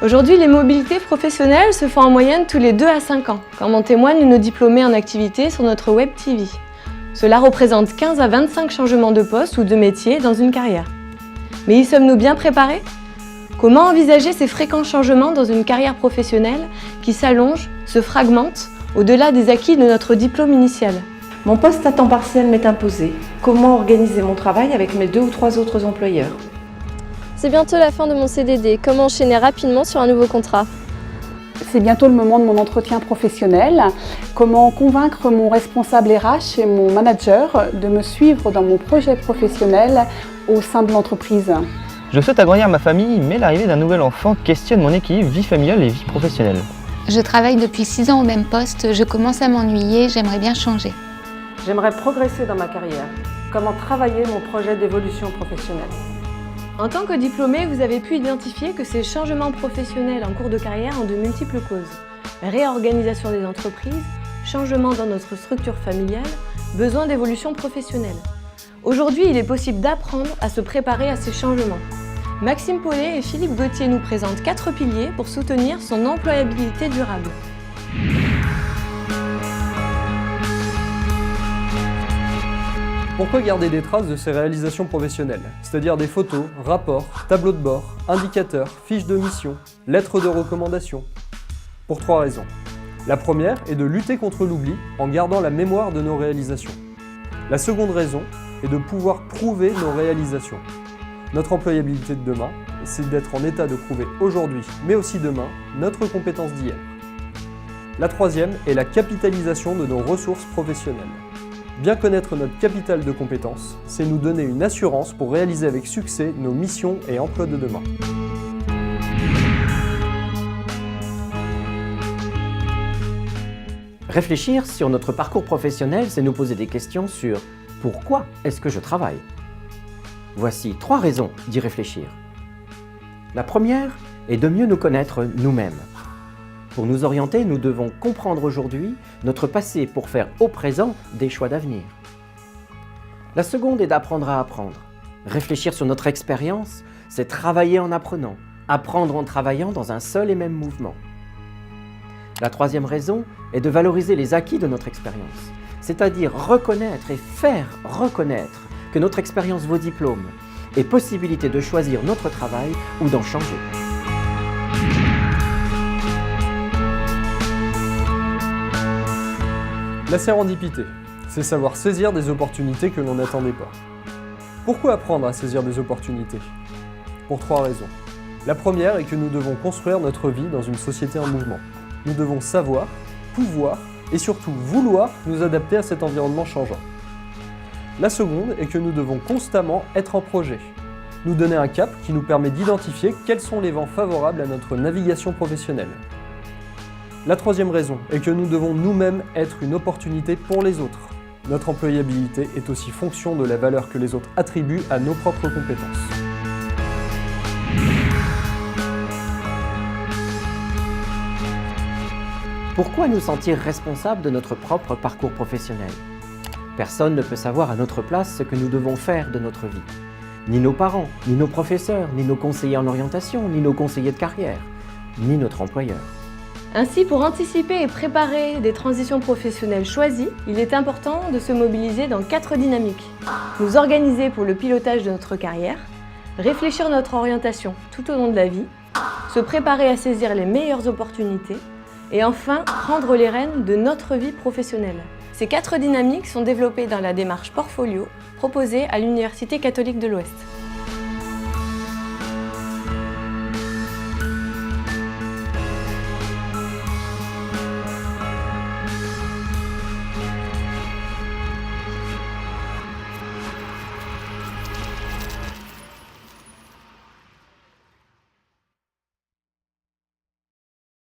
Aujourd'hui, les mobilités professionnelles se font en moyenne tous les 2 à 5 ans, comme en témoignent nos diplômés en activité sur notre Web TV. Cela représente 15 à 25 changements de poste ou de métier dans une carrière. Mais y sommes-nous bien préparés? Comment envisager ces fréquents changements dans une carrière professionnelle qui s'allonge, se fragmente, au-delà des acquis de notre diplôme initial? Mon poste à temps partiel m'est imposé. Comment organiser mon travail avec mes 2 ou 3 autres employeurs? C'est bientôt la fin de mon CDD. Comment enchaîner rapidement sur un nouveau contrat? C'est bientôt le moment de mon entretien professionnel. Comment convaincre mon responsable RH et mon manager de me suivre dans mon projet professionnel au sein de l'entreprise? Je souhaite agrandir ma famille, mais l'arrivée d'un nouvel enfant questionne mon équilibre vie familiale et vie professionnelle. Je travaille depuis 6 ans au même poste, je commence à m'ennuyer, j'aimerais bien changer. J'aimerais progresser dans ma carrière. Comment travailler mon projet d'évolution professionnelle? En tant que diplômé, vous avez pu identifier que ces changements professionnels en cours de carrière ont de multiples causes. Réorganisation des entreprises, changement dans notre structure familiale, besoin d'évolution professionnelle. Aujourd'hui, il est possible d'apprendre à se préparer à ces changements. Maxime Paulet et Philippe Gauthier nous présentent 4 piliers pour soutenir son employabilité durable. Pourquoi garder des traces de ses réalisations professionnelles, c'est-à-dire des photos, rapports, tableaux de bord, indicateurs, fiches de mission, lettres de recommandation? Pour 3 raisons. La première est de lutter contre l'oubli en gardant la mémoire de nos réalisations. La seconde raison est de pouvoir prouver nos réalisations. Notre employabilité de demain, c'est d'être en état de prouver aujourd'hui, mais aussi demain, notre compétence d'hier. La troisième est la capitalisation de nos ressources professionnelles. Bien connaître notre capital de compétences, c'est nous donner une assurance pour réaliser avec succès nos missions et emplois de demain. Réfléchir sur notre parcours professionnel, c'est nous poser des questions sur « Pourquoi est-ce que je travaille ?» Voici 3 raisons d'y réfléchir. La première est de mieux nous connaître nous-mêmes. Pour nous orienter, nous devons comprendre aujourd'hui notre passé pour faire au présent des choix d'avenir. La seconde est d'apprendre à apprendre. Réfléchir sur notre expérience, c'est travailler en apprenant, apprendre en travaillant dans un seul et même mouvement. La troisième raison est de valoriser les acquis de notre expérience, c'est-à-dire reconnaître et faire reconnaître que notre expérience vaut diplôme et possibilité de choisir notre travail ou d'en changer. La sérendipité, c'est savoir saisir des opportunités que l'on n'attendait pas. Pourquoi apprendre à saisir des opportunités? Pour 3 raisons. La première est que nous devons construire notre vie dans une société en mouvement. Nous devons savoir, pouvoir et surtout vouloir nous adapter à cet environnement changeant. La seconde est que nous devons constamment être en projet. Nous donner un cap qui nous permet d'identifier quels sont les vents favorables à notre navigation professionnelle. La troisième raison est que nous devons nous-mêmes être une opportunité pour les autres. Notre employabilité est aussi fonction de la valeur que les autres attribuent à nos propres compétences. Pourquoi nous sentir responsables de notre propre parcours professionnel? Personne ne peut savoir à notre place ce que nous devons faire de notre vie. Ni nos parents, ni nos professeurs, ni nos conseillers en orientation, ni nos conseillers de carrière, ni notre employeur. Ainsi, pour anticiper et préparer des transitions professionnelles choisies, il est important de se mobiliser dans 4 dynamiques. Nous organiser pour le pilotage de notre carrière, réfléchir notre orientation tout au long de la vie, se préparer à saisir les meilleures opportunités et enfin prendre les rênes de notre vie professionnelle. Ces 4 dynamiques sont développées dans la démarche Portfolio proposée à l'Université catholique de l'Ouest.